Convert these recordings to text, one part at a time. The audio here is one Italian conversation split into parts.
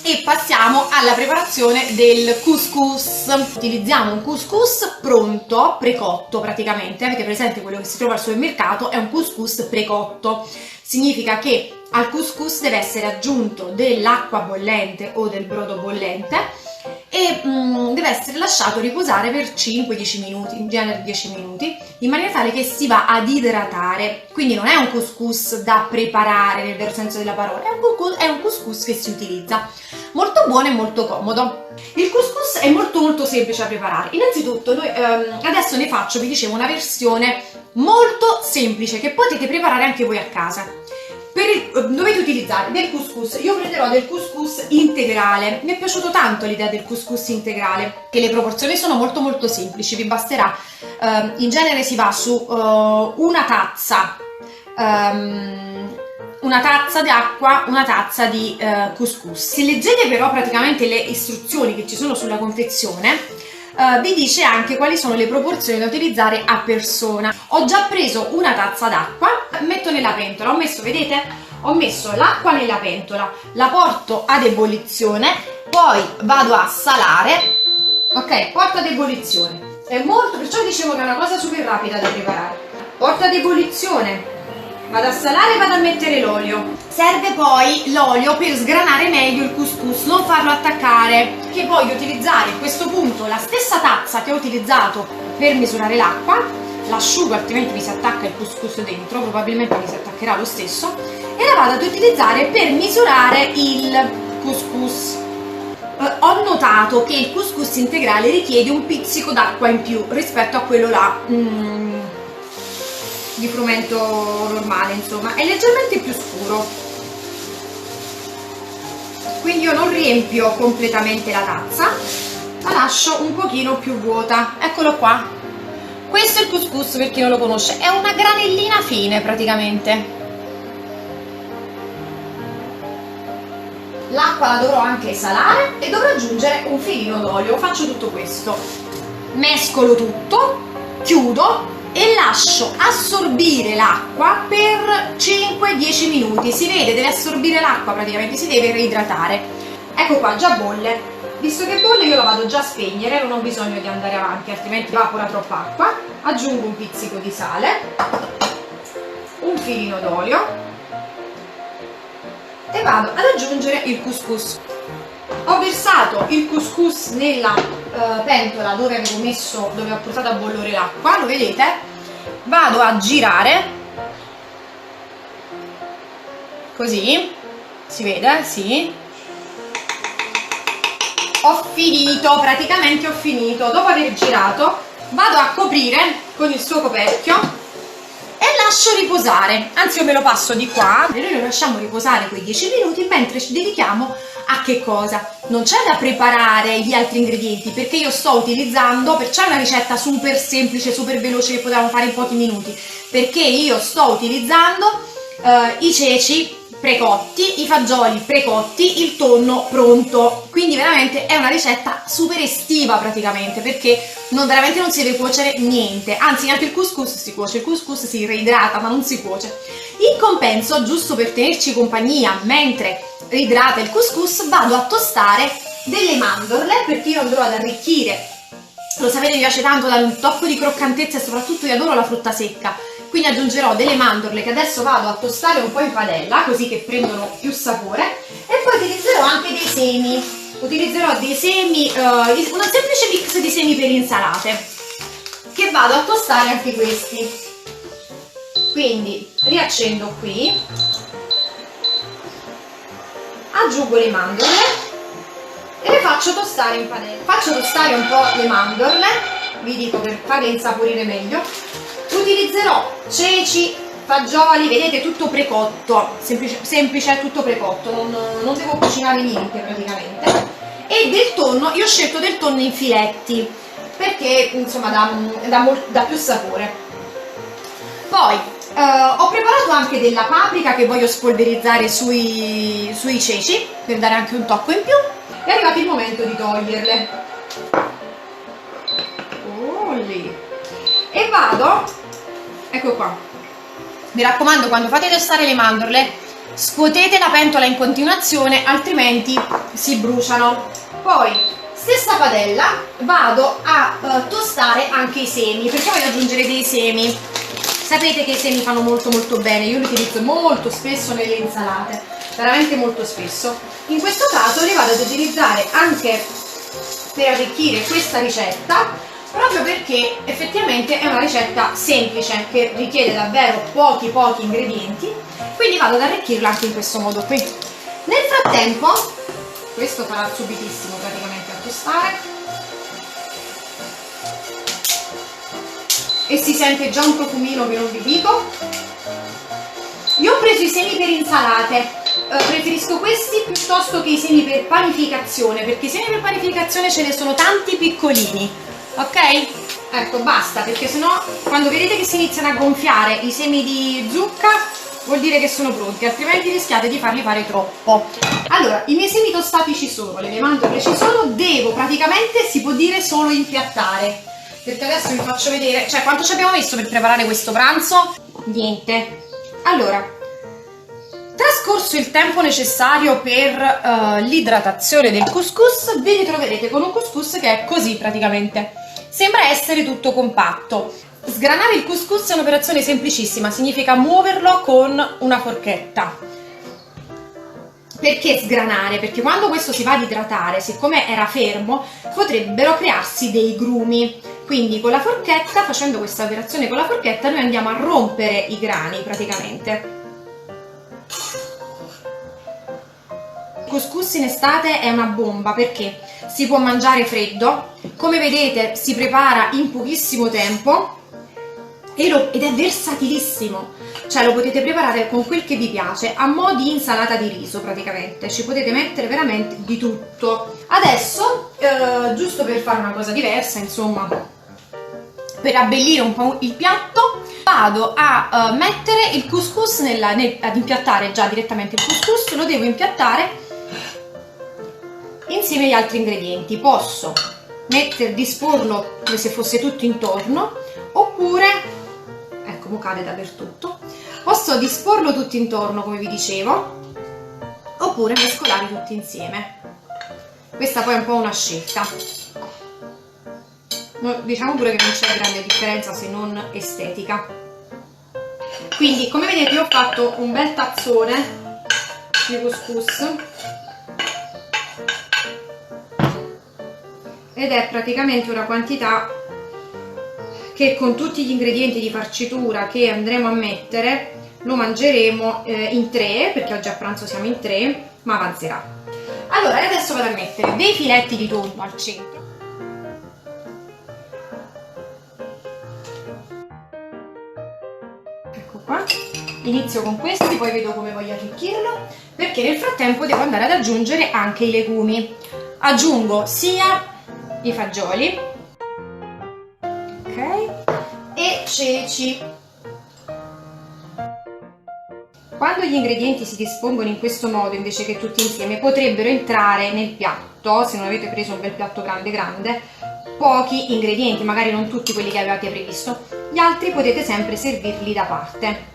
e passiamo alla preparazione del couscous. Utilizziamo un couscous pronto, precotto praticamente. Avete presente quello che si trova al supermercato? È un couscous precotto. Significa che al couscous deve essere aggiunto dell'acqua bollente o del brodo bollente e deve essere lasciato riposare per 5-10 minuti, in genere 10 minuti, in maniera tale che si va ad idratare. Quindi non è un couscous da preparare nel vero senso della parola, è un couscous che si utilizza. Molto buono e molto comodo. Il couscous è molto semplice da preparare. Innanzitutto noi adesso ne faccio, vi dicevo, una versione molto semplice che potete preparare anche voi a casa. Dovete utilizzare del couscous. Io prenderò del couscous integrale. Mi è piaciuto tanto l'idea del couscous integrale, che le proporzioni sono molto semplici. Vi basterà, in genere si va su una tazza di acqua, una tazza di couscous. Se leggete però praticamente le istruzioni che ci sono sulla confezione, vi dice anche quali sono le proporzioni da utilizzare a persona. Ho già preso una tazza d'acqua, metto nella pentola, vedete? Ho messo l'acqua nella pentola, la porto ad ebollizione, poi vado a salare, ok? Porto ad ebollizione. È molto, perciò dicevo che è una cosa super rapida da preparare. Porto ad ebollizione, vado a salare e vado a mettere l'olio. Serve poi l'olio per sgranare meglio il couscous, non farlo attaccare. Che voglio utilizzare a questo punto la stessa tazza che ho utilizzato per misurare l'acqua, l'asciugo altrimenti mi si attacca il couscous dentro, probabilmente mi si attaccherà lo stesso, e la vado ad utilizzare per misurare il couscous. Ho notato che il couscous integrale richiede un pizzico d'acqua in più rispetto a quello là di frumento normale, insomma, è leggermente più scuro. Quindi io non riempio completamente la tazza, la lascio un pochino più vuota. Eccolo qua. Questo è il couscous, per chi non lo conosce, è una granellina fine praticamente. L'acqua la dovrò anche salare e dovrò aggiungere un filino d'olio. Faccio tutto questo, mescolo tutto, chiudo e lascio assorbire l'acqua per 5-10 minuti. Si vede, deve assorbire l'acqua praticamente, si deve reidratare. Ecco qua, già bolle. Visto che bolle io la vado già a spegnere, non ho bisogno di andare avanti, altrimenti evapora troppa acqua. Aggiungo un pizzico di sale, un filino d'olio e vado ad aggiungere il couscous. Ho versato il couscous nella pentola dove ho portato a bollire l'acqua, lo vedete? Vado a girare, così, si vede? Sì. Praticamente ho finito. Dopo aver girato, vado a coprire con il suo coperchio e lascio riposare. Anzi, io me lo passo di qua e noi lo lasciamo riposare quei 10 minuti mentre ci dedichiamo a che cosa? Non c'è da preparare gli altri ingredienti, perché io sto utilizzando, perciò è una ricetta super semplice, super veloce che potevamo fare in pochi minuti, perché io sto utilizzando i ceci precotti, i fagioli precotti, il tonno pronto. Quindi veramente è una ricetta super estiva praticamente, perché veramente non si deve cuocere niente, anzi neanche il couscous si cuoce, il couscous si reidrata ma non si cuoce. In compenso, giusto per tenerci compagnia mentre ridrata il couscous, vado a tostare delle mandorle, perché io andrò ad arricchire, lo sapete mi piace tanto dare un tocco di croccantezza e soprattutto io adoro la frutta secca, quindi aggiungerò delle mandorle che adesso vado a tostare un po' in padella così che prendono più sapore, e poi utilizzerò anche dei semi. Utilizzerò dei semi, un semplice mix di semi per insalate, che vado a tostare anche questi. Quindi riaccendo qui, aggiungo le mandorle e le faccio tostare in padella. Faccio tostare un po' le mandorle, vi dico, per farle insaporire meglio. Utilizzerò ceci, fagioli, vedete, tutto precotto, semplice, tutto precotto, non devo cucinare niente praticamente. E del tonno, io ho scelto del tonno in filetti perché insomma dà più sapore. Poi ho preparato anche della paprika che voglio spolverizzare sui ceci per dare anche un tocco in più. È arrivato il momento di toglierle. E vado, ecco qua, mi raccomando, quando fate tostare le mandorle Scuotete la pentola in continuazione, altrimenti si bruciano. Poi, stessa padella, vado a tostare anche i semi, perché voglio aggiungere dei semi. Sapete che i semi fanno molto bene, io li utilizzo molto spesso nelle insalate, veramente molto spesso. In questo caso li vado ad utilizzare anche per arricchire questa ricetta, proprio perché effettivamente è una ricetta semplice che richiede davvero pochi ingredienti, quindi vado ad arricchirla anche in questo modo qui. Nel frattempo, questo farà subitissimo praticamente a tostare, e si sente già un profumino che non vi dico. Io ho preso i semi per insalate, preferisco questi piuttosto che i semi per panificazione, perché i semi per panificazione ce ne sono tanti piccolini, ok? Ecco, basta, perché sennò quando vedete che si iniziano a gonfiare i semi di zucca vuol dire che sono pronti, altrimenti rischiate di farli fare troppo. Allora, i miei semi tostati ci sono, le mie mandorle ci sono, devo praticamente, si può dire, solo impiattare, perché adesso vi faccio vedere, cioè quanto ci abbiamo messo per preparare questo pranzo? Niente. Allora, trascorso il tempo necessario per l'idratazione del couscous, vi ritroverete con un couscous che è così praticamente. Sembra essere tutto compatto. Sgranare il couscous è un'operazione semplicissima, significa muoverlo con una forchetta. Perché sgranare? Perché quando questo si va ad idratare, siccome era fermo, potrebbero crearsi dei grumi. Quindi con la forchetta, facendo questa operazione con la forchetta, noi andiamo a rompere i grani praticamente. Il couscous in estate è una bomba perché si può mangiare freddo, come vedete si prepara in pochissimo tempo ed è versatilissimo, cioè lo potete preparare con quel che vi piace, a mo' di insalata di riso praticamente, ci potete mettere veramente di tutto. Adesso, giusto per fare una cosa diversa, insomma, per abbellire un po' il piatto, vado a mettere il couscous ad impiattare già direttamente il couscous, lo devo impiattare insieme agli altri ingredienti. Posso disporlo come se fosse tutto intorno, oppure, ecco, mo cade dappertutto, posso disporlo tutto intorno come vi dicevo, oppure mescolare tutti insieme. Questa poi è un po' una scelta. Diciamo pure che non c'è grande differenza se non estetica. Quindi, come vedete, io ho fatto un bel tazzone di couscous ed è praticamente una quantità che con tutti gli ingredienti di farcitura che andremo a mettere lo mangeremo in 3, perché oggi a pranzo siamo in 3, ma avanzerà. Allora, adesso vado a mettere dei filetti di tonno al centro. Ecco qua, inizio con questi, poi vedo come voglio arricchirlo, perché nel frattempo devo andare ad aggiungere anche i legumi. Aggiungo sia i fagioli, ok, e ceci. Quando gli ingredienti si dispongono in questo modo, invece che tutti insieme, potrebbero entrare nel piatto, se non avete preso un bel piatto grande, pochi ingredienti, magari non tutti quelli che avevate previsto, gli altri potete sempre servirli da parte.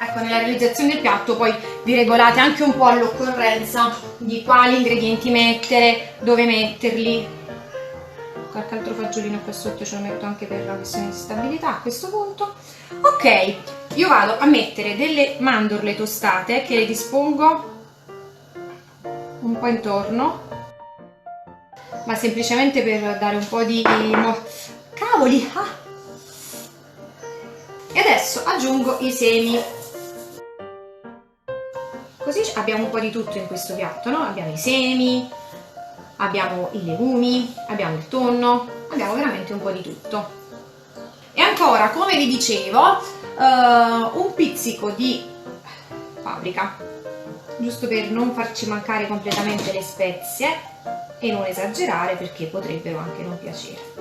Ecco, nella realizzazione del piatto poi vi regolate anche un po' all'occorrenza di quali ingredienti mettere, dove metterli. Qualche altro fagiolino qua sotto ce lo metto anche per la questione di stabilità a questo punto. Ok, io vado a mettere delle mandorle tostate che le dispongo un po' intorno, ma semplicemente per dare un po' di... Cavoli! Ah! E adesso aggiungo i semi. Così abbiamo un po' di tutto in questo piatto, no? Abbiamo i semi, abbiamo i legumi, abbiamo il tonno, abbiamo veramente un po' di tutto. E ancora, come vi dicevo, un pizzico di paprika, giusto per non farci mancare completamente le spezie e non esagerare, perché potrebbero anche non piacere.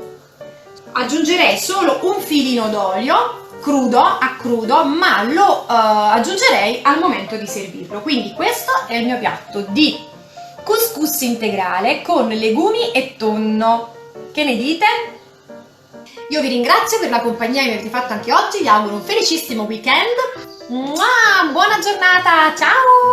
Aggiungerei solo un filino d'olio crudo, a crudo, ma lo aggiungerei al momento di servirlo. Quindi questo è il mio piatto di couscous integrale con legumi e tonno. Che ne dite? Io vi ringrazio per la compagnia che mi avete fatto anche oggi, vi auguro un felicissimo weekend Buona giornata, ciao!